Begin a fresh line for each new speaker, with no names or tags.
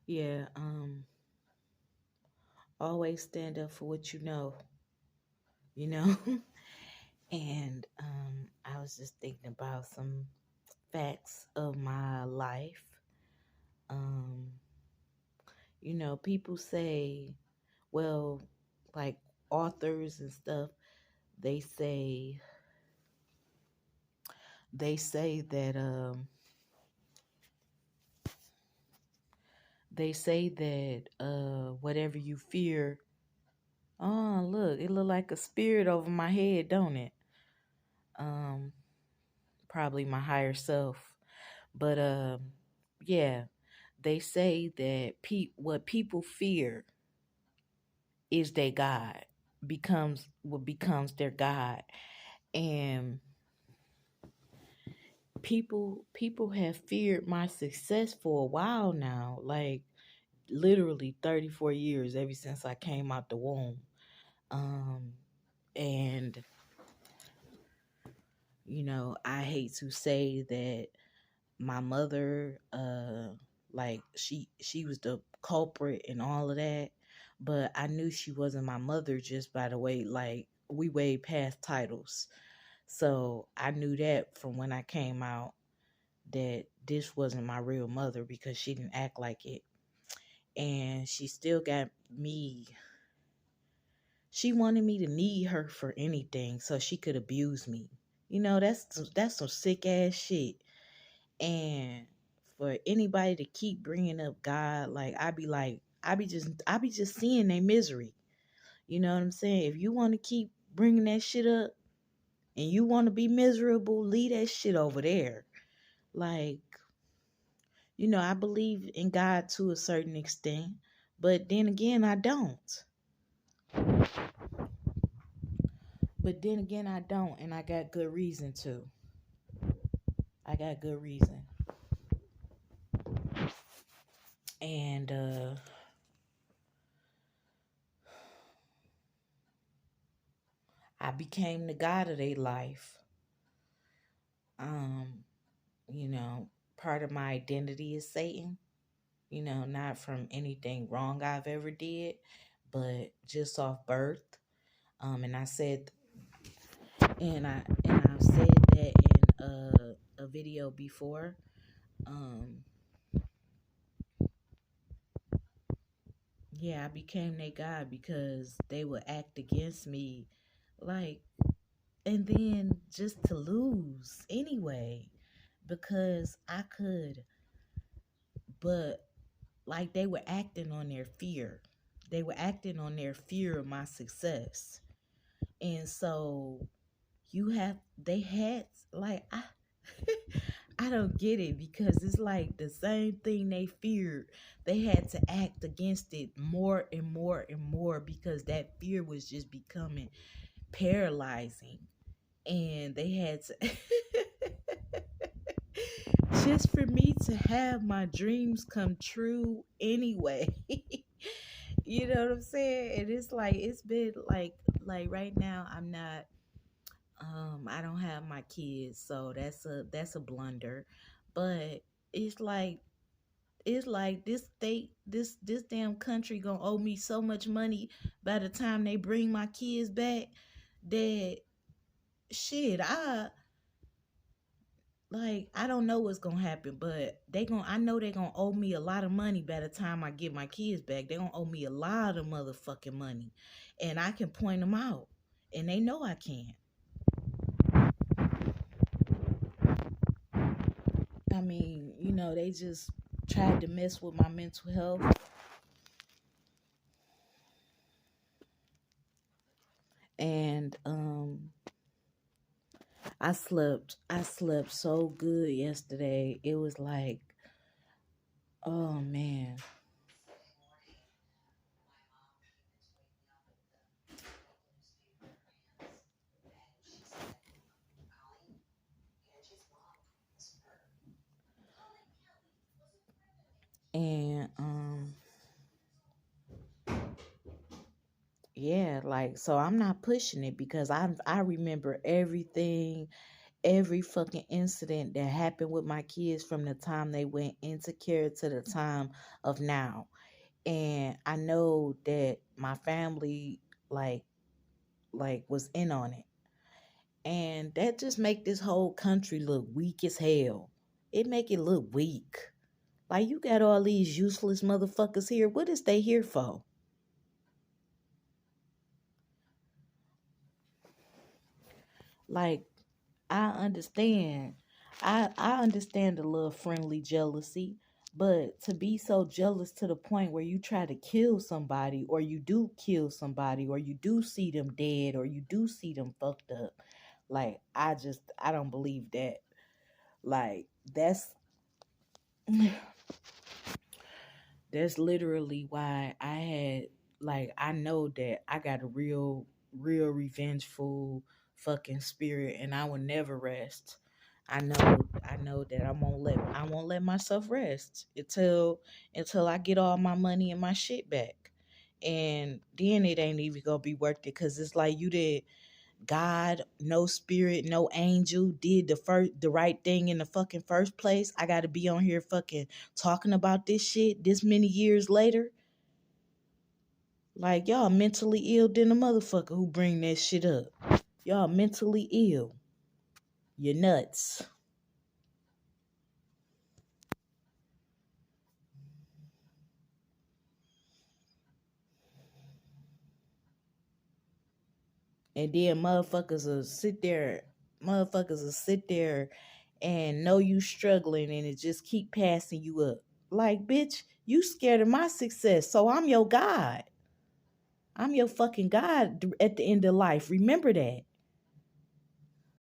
Yeah, always stand up for what you know? And I was just thinking about some facts of my life. Um, people say, well, like authors and stuff, they say they say that whatever you fear. Oh, look, it look like a spirit over my head, don't it? Um, Probably my higher self. But yeah, they say that what people fear is their God, becomes what becomes their God. And people have feared my success for a while now, like literally 34 years ever since I came out the womb. Um and I hate to say that my mother, like she was the culprit and all of that, but I knew she wasn't my mother just by the way, like, we way past titles. So I knew that from when I came out, that this wasn't my real mother because she didn't act like it. And she still got me. She wanted me to need her for anything so she could abuse me. That's some sick ass shit. And for anybody to keep bringing up God, like, I be just seeing their misery. You know what I'm saying? If you want to keep bringing that shit up and you want to be miserable, leave that shit over there. Like, I believe in God to a certain extent, but then again, I don't. But then again, I don't, and I got good reason to. I got good reason. And I became the God of their life. Um, you know, Part of my identity is Satan. Not from anything wrong I've ever did, but just off birth. And I said, and I've said that in a video before. Um, yeah, I became their God because they would act against me, like, and then just to lose anyway, because I could, but like they were acting on their fear. They were acting on their fear of my success. And so they had, like, I don't get it because it's like the same thing they feared. They had to act against it more and more and more because that fear was just becoming paralyzing. And they had to just for me to have my dreams come true anyway. You know what I'm saying? And it's like it's been like right now I'm not, I don't have my kids, so that's a blunder. But it's like this state, this damn country gonna owe me so much money by the time they bring my kids back, that shit, I don't know what's gonna happen, but I know they gonna owe me a lot of money by the time I get my kids back. They gonna owe me a lot of motherfucking money, and I can point them out, and they know I can. I mean, they just tried to mess with my mental health, and I slept so good yesterday. It was like, oh man. And yeah, like, so I'm not pushing it because I remember everything, every fucking incident that happened with my kids from the time they went into care to the time of now. And I know that my family like was in on it. And that just make this whole country look weak as hell. It make it look weak. Like you got all these useless motherfuckers here. What is they here for? Like I understand. I understand a little friendly jealousy, but to be so jealous to the point where you try to kill somebody or you do kill somebody or you do see them dead or you do see them fucked up. Like I don't believe that. Like that's literally why I had I know that I got a real revengeful fucking spirit and I will never rest. I know that I won't let myself rest until I get all my money and my shit back. And then it ain't even gonna be worth it because it's like you did God, no spirit, no angel did the right thing in the fucking first place. I gotta be on here fucking talking about this shit this many years later. Like y'all mentally ill than a motherfucker who bring that shit up. Y'all mentally ill. You're nuts. And then motherfuckers will sit there and know you struggling and it just keep passing you up. Like, bitch, you scared of my success, so I'm your God. I'm your fucking God at the end of life. Remember that.